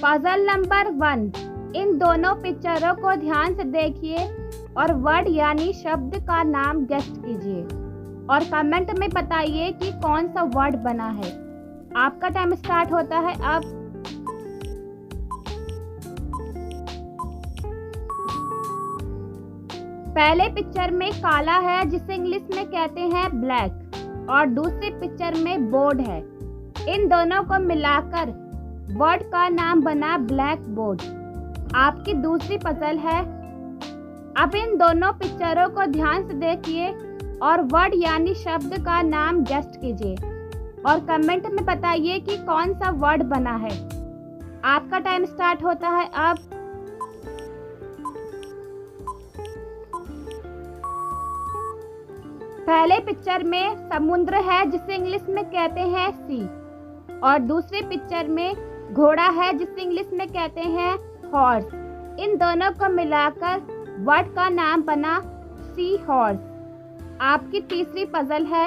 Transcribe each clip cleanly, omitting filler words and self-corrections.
Puzzle number 1, इन दोनों पिक्चरों को ध्यान से देखिए और वर्ड यानी शब्द का नाम गेस्ट कीजिए और कमेंट में बताइए कि कौन सा वर्ड बना है। आपका टाइम स्टार्ट होता है अब। पहले पिक्चर में काला है जिसे इंग्लिश में कहते हैं ब्लैक और दूसरी पिक्चर में बोर्ड है। इन दोनों को मिलाकर वर्ड का नाम बना ब्लैक बोर्ड। आपकी दूसरी पजल है। अब इन दोनों पिक्चरों को ध्यान से देखिए और वर्ड यानी शब्द का नाम गेस्ट कीजिए और कमेंट में बताइए कि कौन सा वर्ड बना है। आपका टाइम स्टार्ट होता है अब। पहले पिक्चर में समुद्र है जिसे इंग्लिश में कहते हैं सी और दूसरी पिक्चर में घोड़ा है जिसे इंग्लिश में कहते हैं हॉर्स। इन दोनों को मिलाकर वर्ड का नाम बना सी हॉर्स। आपकी तीसरी पजल है।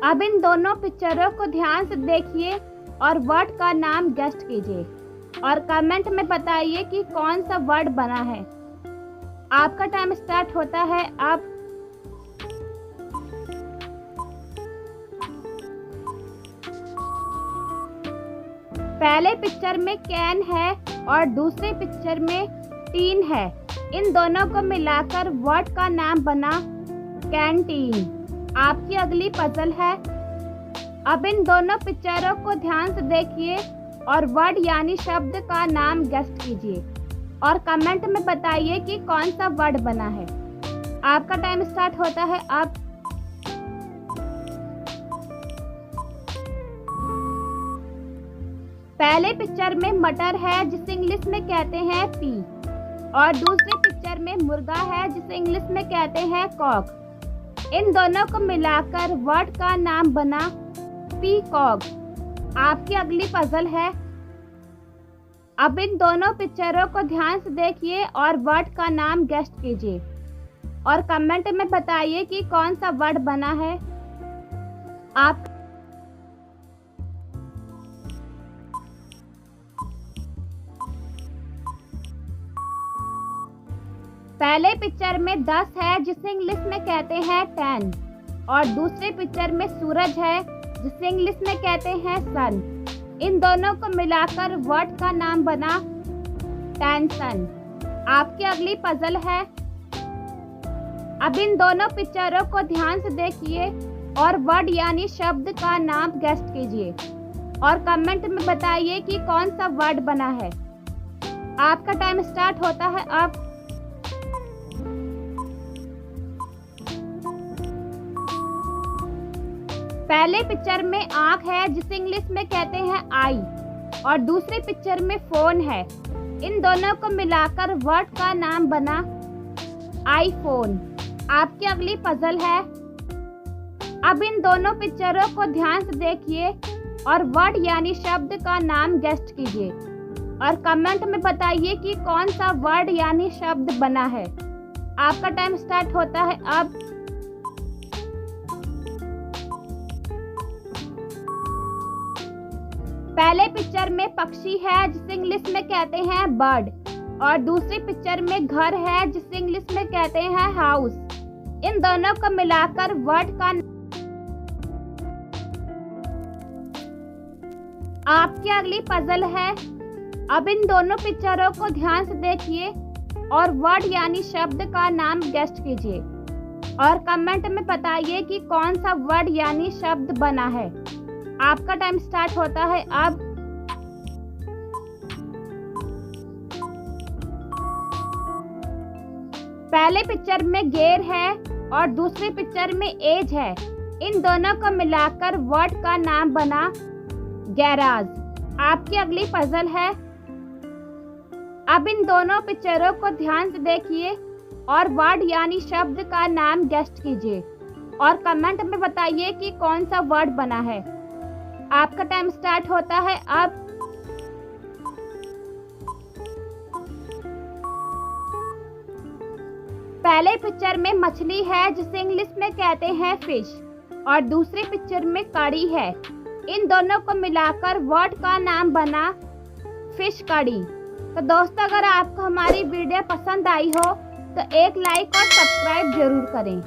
अब इन दोनों पिक्चरों को ध्यान से देखिए और वर्ड का नाम गेस्ट कीजिए और कमेंट में बताइए कि कौन सा वर्ड बना है। आपका टाइम स्टार्ट होता है अब। पहले पिक्चर में कैन है और दूसरे पिक्चर में टीन है। इन दोनों को मिलाकर वर्ड का नाम बना कैंटीन। आपकी अगली पजल है। अब इन दोनों पिक्चरों को ध्यान से देखिए और वर्ड यानी शब्द का नाम गेस्ट कीजिए और कमेंट में बताइए कि कौन सा वर्ड बना है। आपका टाइम स्टार्ट होता है अब। पहले पिक्चर में मटर है जिसे इंग्लिश में कहते हैं पी और दूसरी पिक्चर में मुर्गा है जिसे इंग्लिश में कहते हैं कॉक। इन दोनों को मिलाकर वर्ड का नाम बना पीकॉक। आपकी अगली पजल है। अब इन दोनों पिक्चरों को ध्यान से देखिए और वर्ड का नाम गेस्ट कीजिए और कमेंट में बताइए कि कौन सा वर्ड बना है। आप पहले पिक्चर में 10 है जिसे इंग्लिश में कहते हैं 10 और दूसरी पिक्चर में सूरज है जिसे इंग्लिश में कहते हैं सन। इन दोनों को मिलाकर वर्ड का नाम बना टेंशन। आपकी अगली पजल है। अब इन दोनों पिक्चरों को ध्यान से देखिए और वर्ड यानी शब्द का नाम गेस्ट कीजिए और कमेंट में बताइए कि कौन सा वर्ड बना है। आपका टाइम स्टार्ट होता है अब। पहले पिक्चर में आँख है जिसे इंग्लिश में कहते हैं आई और दूसरी पिक्चर में फोन है। इन दोनों को मिलाकर वर्ड का नाम बना आईफोन। आपकी अगली पजल है। अब इन दोनों पिक्चरों को ध्यान से देखिए और वर्ड यानी शब्द का नाम गेस्ट कीजिए और कमेंट में बताइए कि कौन सा वर्ड यानी शब्द बना है। आपका टाइम स्टार्ट होता है अब। पहले पिक्चर में पक्षी है जिसे इंग्लिश में कहते हैं बर्ड और दूसरी पिक्चर में घर है जिसे इंग्लिश में कहते हैं हाउस। इन दोनों को मिलाकर वर्ड का आपकी अगली पजल है। अब इन दोनों पिक्चरों को ध्यान से देखिए और वर्ड यानी शब्द का नाम गेस्ट कीजिए और कमेंट में बताइए कि कौन सा वर्ड यानी शब्द बना है। आपका टाइम स्टार्ट होता है अब। पहले पिक्चर में गेर है और दूसरी पिक्चर में एज है। इन दोनों को मिलाकर वर्ड का नाम बना गैराज। आपकी अगली पजल है। अब इन दोनों पिक्चरों को ध्यान से देखिए और वर्ड यानी शब्द का नाम गेस्ट कीजिए और कमेंट में बताइए कि कौन सा वर्ड बना है। आपका टाइम स्टार्ट होता है अब। पहले पिक्चर में मछली है जिसे इंग्लिश में कहते हैं फिश और दूसरी पिक्चर में कड़ी है। इन दोनों को मिलाकर वर्ड का नाम बना फिश कड़ी। तो दोस्तों, अगर आपको हमारी वीडियो पसंद आई हो तो एक लाइक और सब्सक्राइब जरूर करें।